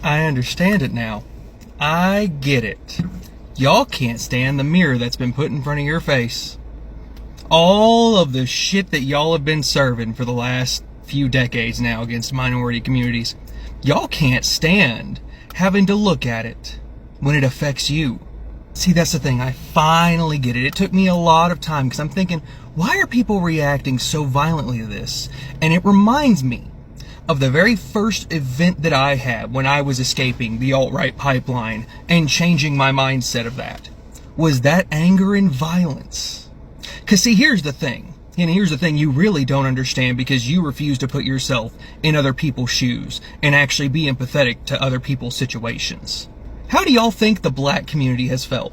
I understand it now. I get it. Y'all can't stand the mirror that's been put in front of your face. All of the shit that y'all have been serving for the last few decades now against minority communities. Y'all can't stand having to look at it when it affects you. See, that's the thing. I finally get it. It took me a lot of time because I'm thinking, why are people reacting so violently to this? And it reminds me of the very first event that I had when I was escaping the alt-right pipeline and changing my mindset of that. Was that anger and violence. Because see, here's the thing. And here's the thing you really don't understand because you refuse to put yourself in other people's shoes and actually be empathetic to other people's situations. How do y'all think the black community has felt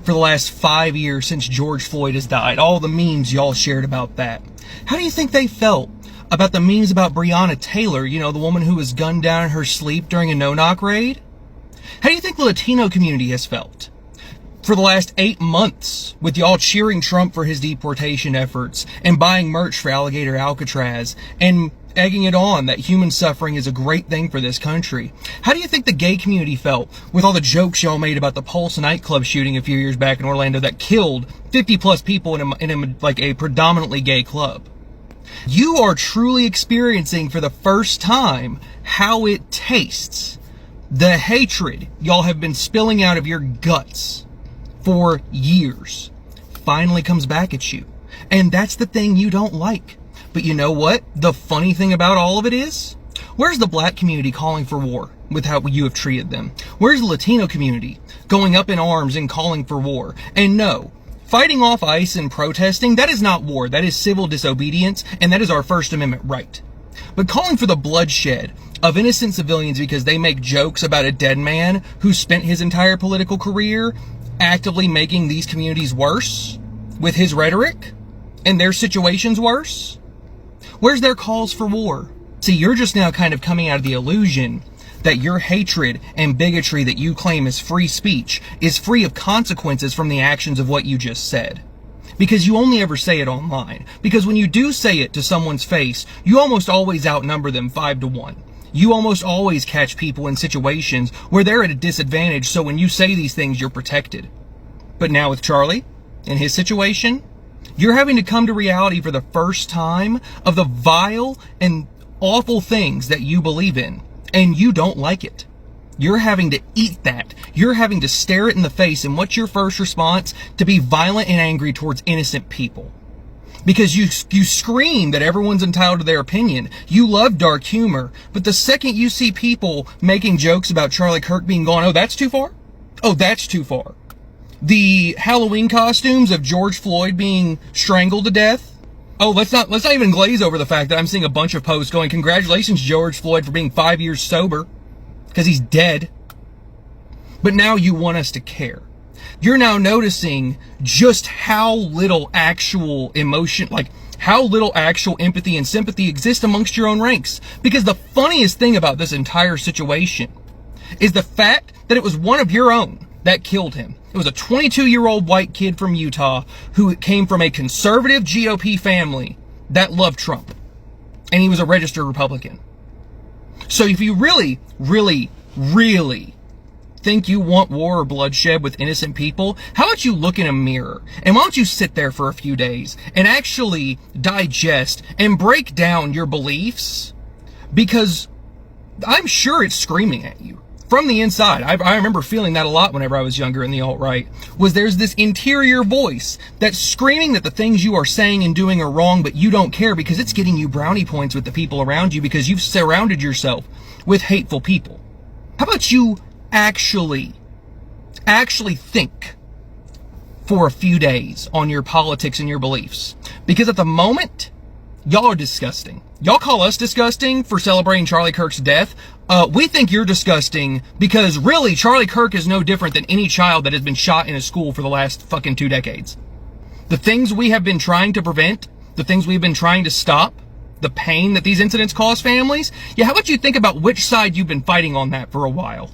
for the last 5 years since George Floyd has died? All the memes y'all shared about that. How do you think they felt about the memes about Breonna Taylor, you know, the woman who was gunned down in her sleep during a no-knock raid? How do you think the Latino community has felt for the last 8 months with y'all cheering Trump for his deportation efforts and buying merch for Alligator Alcatraz and egging it on that human suffering is a great thing for this country? How do you think the gay community felt with all the jokes y'all made about the Pulse nightclub shooting a few years back in Orlando that killed 50 plus people in a predominantly gay club? You are truly experiencing for the first time how it tastes. The hatred y'all have been spilling out of your guts for years finally comes back at you. And that's the thing you don't like. But you know what? The funny thing about all of it is, where's the black community calling for war with how you have treated them? Where's the Latino community going up in arms and calling for war? And no, fighting off ICE and protesting, that is not war. That is civil disobedience, and that is our First Amendment right. But calling for the bloodshed of innocent civilians because they make jokes about a dead man who spent his entire political career actively making these communities worse with his rhetoric and their situations worse? Where's their calls for war? See, you're just now kind of coming out of the illusion that your hatred and bigotry that you claim is free speech is free of consequences from the actions of what you just said. Because you only ever say it online. Because when you do say it to someone's face, you almost always outnumber them 5-1. You almost always catch people in situations where they're at a disadvantage, so when you say these things, you're protected. But now with Charlie, in his situation, you're having to come to reality for the first time of the vile and awful things that you believe in, and you don't like it. You're having to eat that. You're having to stare it in the face, and what's your first response? To be violent and angry towards innocent people. Because you scream that everyone's entitled to their opinion. You love dark humor, but the second you see people making jokes about Charlie Kirk being gone, oh, that's too far? Oh, that's too far. The Halloween costumes of George Floyd being strangled to death. Oh, let's not even glaze over the fact that I'm seeing a bunch of posts going, congratulations, George Floyd, for being 5 years sober, because he's dead. But now you want us to care. You're now noticing just how little actual emotion, like how little actual empathy and sympathy exist amongst your own ranks. Because the funniest thing about this entire situation is the fact that it was one of your own that killed him. It was a 22-year-old white kid from Utah who came from a conservative GOP family that loved Trump. And he was a registered Republican. So if you really, really, really think you want war or bloodshed with innocent people, how about you look in a mirror? And why don't you sit there for a few days and actually digest and break down your beliefs? Because I'm sure it's screaming at you. From the inside, I remember feeling that a lot whenever I was younger in the alt-right, was there's this interior voice that's screaming that the things you are saying and doing are wrong, but you don't care because it's getting you brownie points with the people around you because you've surrounded yourself with hateful people. How about you actually think for a few days on your politics and your beliefs? Because at the moment, y'all are disgusting. Y'all call us disgusting for celebrating Charlie Kirk's death. We think you're disgusting because really Charlie Kirk is no different than any child that has been shot in a school for the last fucking 2 decades. The things we have been trying to prevent, the things we've been trying to stop, the pain that these incidents cause families, yeah, how about you think about which side you've been fighting on that for a while?